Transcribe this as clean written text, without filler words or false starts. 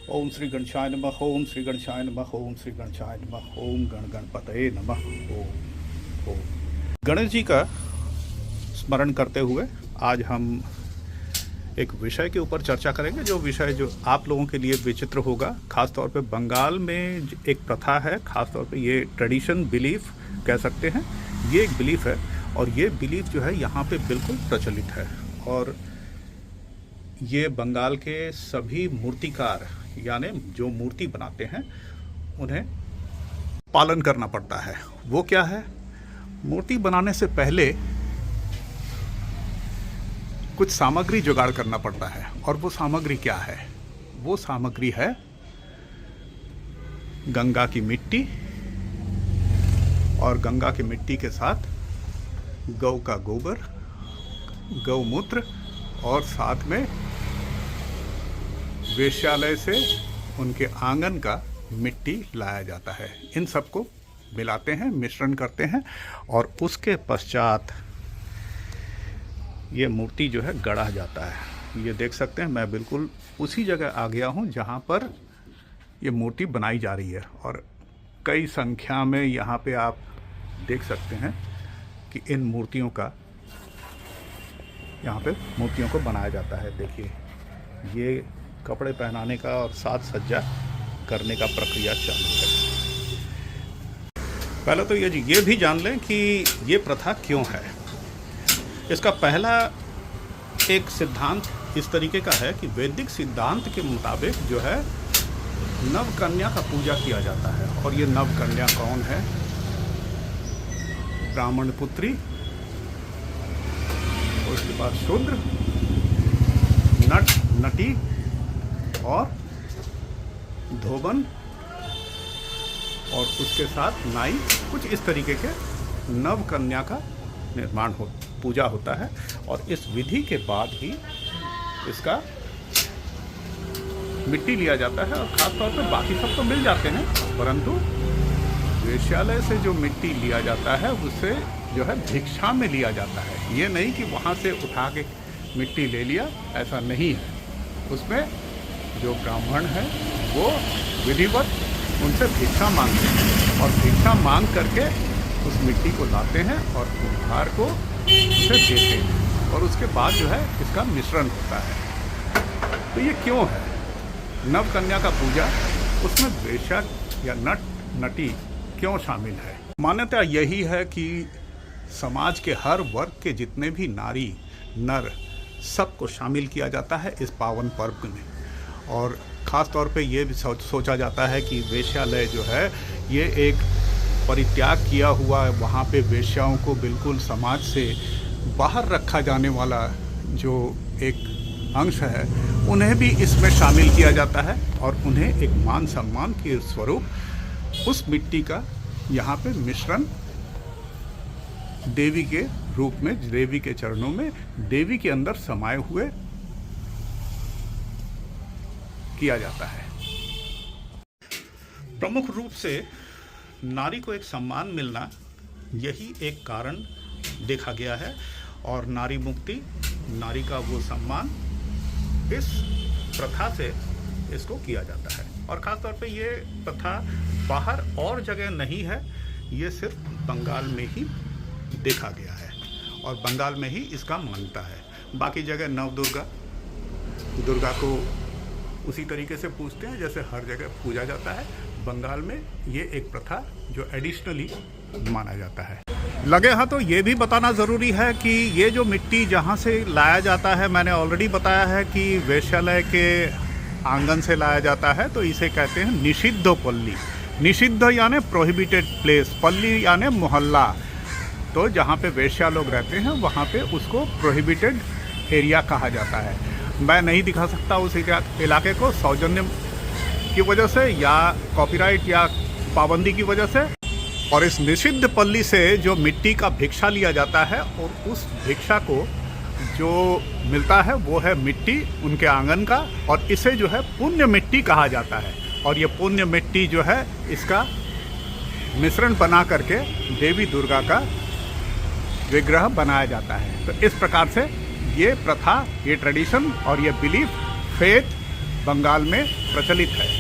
ओम श्री गणेशाय नमः। ओम श्री गणेशाय नमः। ओम श्री गणेशाय नमः। ओम गण गणपतये नमः। ओम गणेश जी का स्मरण करते हुए आज हम एक विषय के ऊपर चर्चा करेंगे, जो विषय जो आप लोगों के लिए विचित्र होगा। खास तौर पे बंगाल में एक प्रथा है, खास तौर पे ये ट्रेडिशन, बिलीफ कह सकते हैं, ये एक बिलीफ है और ये बिलीफ जो है यहाँ पे बिल्कुल प्रचलित है। और ये बंगाल के सभी मूर्तिकार यानी जो मूर्ति बनाते हैं उन्हें पालन करना पड़ता है। वो क्या है? मूर्ति बनाने से पहले कुछ सामग्री जुगाड़ करना पड़ता है। और वो सामग्री क्या है? वो सामग्री है गंगा की मिट्टी, और गंगा की मिट्टी के साथ गौ का गोबर, गौमूत्र, और साथ में वेश्यालय से उनके आंगन का मिट्टी लाया जाता है। इन सबको मिलाते हैं, मिश्रण करते हैं, और उसके पश्चात ये मूर्ति जो है गढ़ा जाता है। ये देख सकते हैं, मैं बिल्कुल उसी जगह आ गया हूँ जहाँ पर ये मूर्ति बनाई जा रही है। और कई संख्या में यहाँ पे आप देख सकते हैं कि इन मूर्तियों का, यहाँ पे मूर्तियों को बनाया जाता है। देखिए, ये कपड़े पहनाने का और साज सज्जा करने का प्रक्रिया चालू है। पहले तो ये भी जान लें कि ये प्रथा क्यों है। इसका पहला एक सिद्धांत इस तरीके का है कि वैदिक सिद्धांत के मुताबिक जो है नव कन्या का पूजा किया जाता है। और ये नव कन्या कौन है? ब्राह्मण पुत्री, और उसके बाद शूद्र, नट, नटी और धोबन, और उसके साथ नाई। कुछ इस तरीके के नव कन्या का निर्माण पूजा होता है। और इस विधि के बाद ही इसका मिट्टी लिया जाता है। और ख़ास तौर पे बाकी सब तो मिल जाते हैं, परंतु वेश्यालय से जो मिट्टी लिया जाता है उससे जो है भिक्षा में लिया जाता है। ये नहीं कि वहाँ से उठा के मिट्टी ले लिया, ऐसा नहीं है। उसमें जो ब्राह्मण है वो विधिवत उनसे भिक्षा मांगते हैं, और भिक्षा मांग करके उस मिट्टी को लाते हैं और कुम्हार को उसे देते हैं। और उसके बाद जो है इसका मिश्रण होता है। तो ये क्यों है नव कन्या का पूजा? उसमें वेश्या या नटी क्यों शामिल है? मान्यता यही है कि समाज के हर वर्ग के जितने भी नारी नर, सबको शामिल किया जाता है इस पावन पर्व में। और ख़ास तौर पे ये भी सोचा जाता है कि वेश्यालय जो है ये एक परित्याग किया हुआ, वहाँ पे वेश्याओं को बिल्कुल समाज से बाहर रखा जाने वाला जो एक अंश है, उन्हें भी इसमें शामिल किया जाता है। और उन्हें एक मान सम्मान के स्वरूप उस मिट्टी का यहाँ पे मिश्रण देवी के रूप में, देवी के चरणों में, देवी के अंदर समाये हुए किया जाता है। प्रमुख रूप से नारी को एक सम्मान मिलना, यही एक कारण देखा गया है। और नारी मुक्ति, नारी का वो सम्मान, इस प्रथा से इसको किया जाता है। और ख़ास तौर पे ये प्रथा बाहर और जगह नहीं है, ये सिर्फ बंगाल में ही देखा गया है और बंगाल में ही इसका मान्यता है। बाकी जगह नवदुर्गा, दुर्गा को उसी तरीके से पूजते हैं जैसे हर जगह पूजा जाता है। बंगाल में ये एक प्रथा जो एडिशनली माना जाता है। लगे हाँ, तो ये भी बताना ज़रूरी है कि ये जो मिट्टी जहाँ से लाया जाता है, मैंने ऑलरेडी बताया है कि वेश्यालय के आंगन से लाया जाता है, तो इसे कहते हैं निषिद्ध पल्ली। निषिद्ध यानी प्रोहिबिटेड प्लेस, पल्ली यानी मोहल्ला। तो जहाँ पे वेश्या लोग रहते हैं वहाँ पे उसको प्रोहिबिटेड एरिया कहा जाता है। मैं नहीं दिखा सकता उस इलाके को सौजन्य की वजह से या कॉपीराइट या पाबंदी की वजह से। और इस निषिद्ध पल्ली से जो मिट्टी का भिक्षा लिया जाता है, और उस भिक्षा को जो मिलता है वो है मिट्टी उनके आंगन का, और इसे जो है पुण्य मिट्टी कहा जाता है। और ये पुण्य मिट्टी जो है इसका मिश्रण बना करके देवी दुर्गा का विग्रह बनाया जाता है। तो इस प्रकार से ये प्रथा, ये ट्रेडिशन और ये बिलीफ, फेथ बंगाल में प्रचलित है।